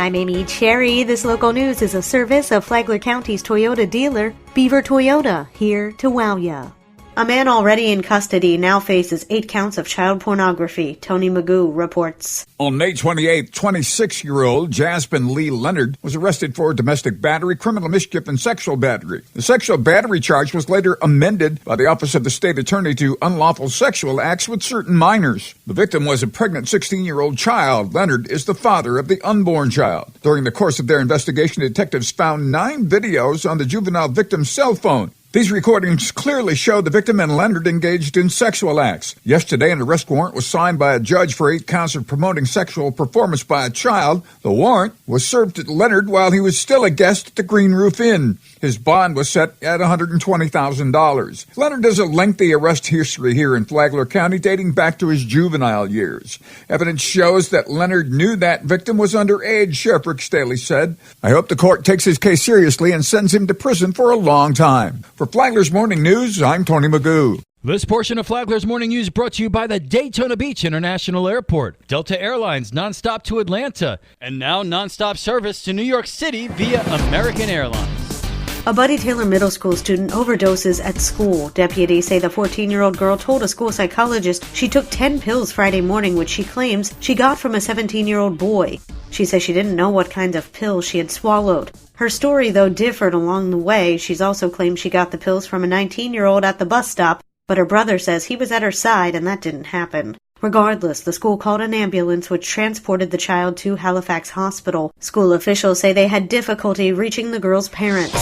I'm Amy Cherry. This local news is a service of Flagler County's Toyota dealer, Beaver Toyota, here to wow ya. A man already in custody now faces 8 counts of child pornography, Tony Magoo reports. On May 28th, 26-year-old Jasmine Lee Leonard was arrested for domestic battery, criminal mischief, and sexual battery. The sexual battery charge was later amended by the Office of the State Attorney to unlawful sexual acts with certain minors. The victim was a pregnant 16-year-old child. Leonard is the father of the unborn child. During the course of their investigation, detectives found 9 videos on the juvenile victim's cell phone. These recordings clearly show the victim and Leonard engaged in sexual acts. Yesterday, an arrest warrant was signed by a judge for 8 counts of promoting sexual performance by a child. The warrant was served to Leonard while he was still a guest at the Green Roof Inn. His bond was set at $120,000. Leonard has a lengthy arrest history here in Flagler County dating back to his juvenile years. Evidence shows that Leonard knew that victim was underage, Sheriff Rick Staley said. I hope the court takes his case seriously and sends him to prison for a long time. For Flagler's Morning News, I'm Tony Magoo. This portion of Flagler's Morning News brought to you by the Daytona Beach International Airport, Delta Airlines nonstop to Atlanta, and now nonstop service to New York City via American Airlines. A Buddy Taylor Middle School student overdoses at school. Deputies say the 14-year-old girl told a school psychologist she took 10 pills Friday morning, which she claims she got from a 17-year-old boy. She says she didn't know what kinds of pills she had swallowed. Her story, though, differed along the way. She's also claimed she got the pills from a 19-year-old at the bus stop, but her brother says he was at her side and that didn't happen. Regardless, the school called an ambulance which transported the child to Halifax Hospital. School officials say they had difficulty reaching the girl's parents.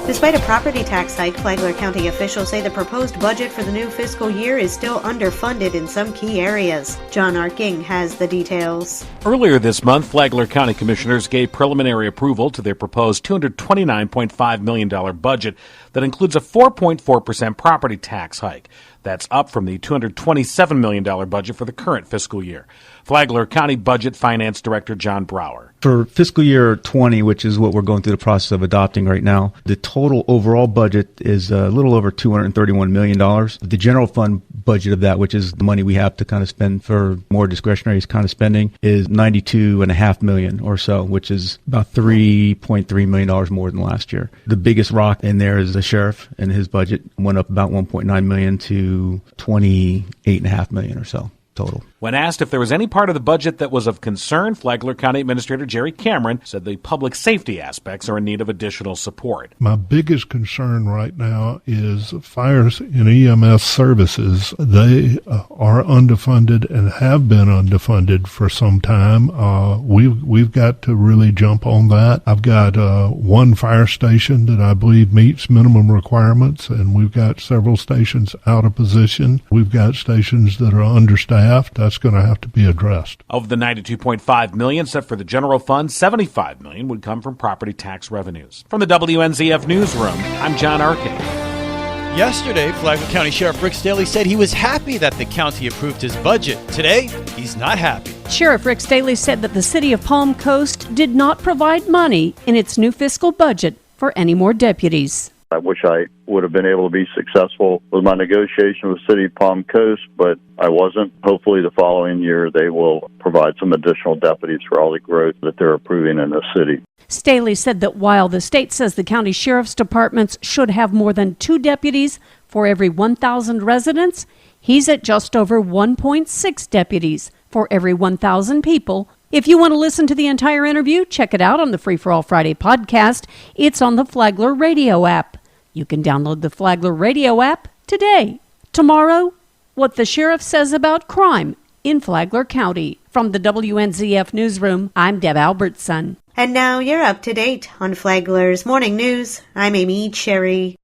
Despite a property tax hike, Flagler County officials say the proposed budget for the new fiscal year is still underfunded in some key areas. John Arking has the details. Earlier this month, Flagler County commissioners gave preliminary approval to their proposed $229.5 million budget that includes a 4.4% property tax hike. That's up from the $227 million budget for the current fiscal year. Flagler County Budget Finance Director John Brower. For fiscal year 20, which is what we're going through the process of adopting right now, the total overall budget is a little over $231 million. The general fund budget of that, which is the money we have to kind of spend for more discretionary kind of spending, is $92.5 million or so, which is about $3.3 million more than last year. The biggest rock in there is the sheriff, and his budget went up about $1.9 million to $28.5 million or so total. When asked if there was any part of the budget that was of concern, Flagler County Administrator Jerry Cameron said the public safety aspects are in need of additional support. My biggest concern right now is fires and EMS services. They are underfunded and have been underfunded for some time. We've got to really jump on that. I've got one fire station that I believe meets minimum requirements, and we've got several stations out of position. We've got stations that are understaffed. That's going to have to be addressed. Of the $92.5 million set for the general fund, $75 million would come from property tax revenues. From the WNZF Newsroom, I'm John Arkin. Yesterday, Flagler County Sheriff Rick Staley said he was happy that the county approved his budget. Today, he's not happy. Sheriff Rick Staley said that the city of Palm Coast did not provide money in its new fiscal budget for any more deputies. I wish I would have been able to be successful with my negotiation with City of Palm Coast, but I wasn't. Hopefully the following year they will provide some additional deputies for all the growth that they're approving in the city. Staley said that while the state says the county sheriff's departments should have more than 2 deputies for every 1,000 residents, he's at just over 1.6 deputies for every 1,000 people. If you want to listen to the entire interview, check it out on the Free for All Friday podcast. It's on the Flagler Radio app. You can download the Flagler Radio app today. Tomorrow, what the sheriff says about crime in Flagler County. From the WNZF Newsroom, I'm Deb Albertson. And now you're up to date on Flagler's Morning News. I'm Amy Cherry.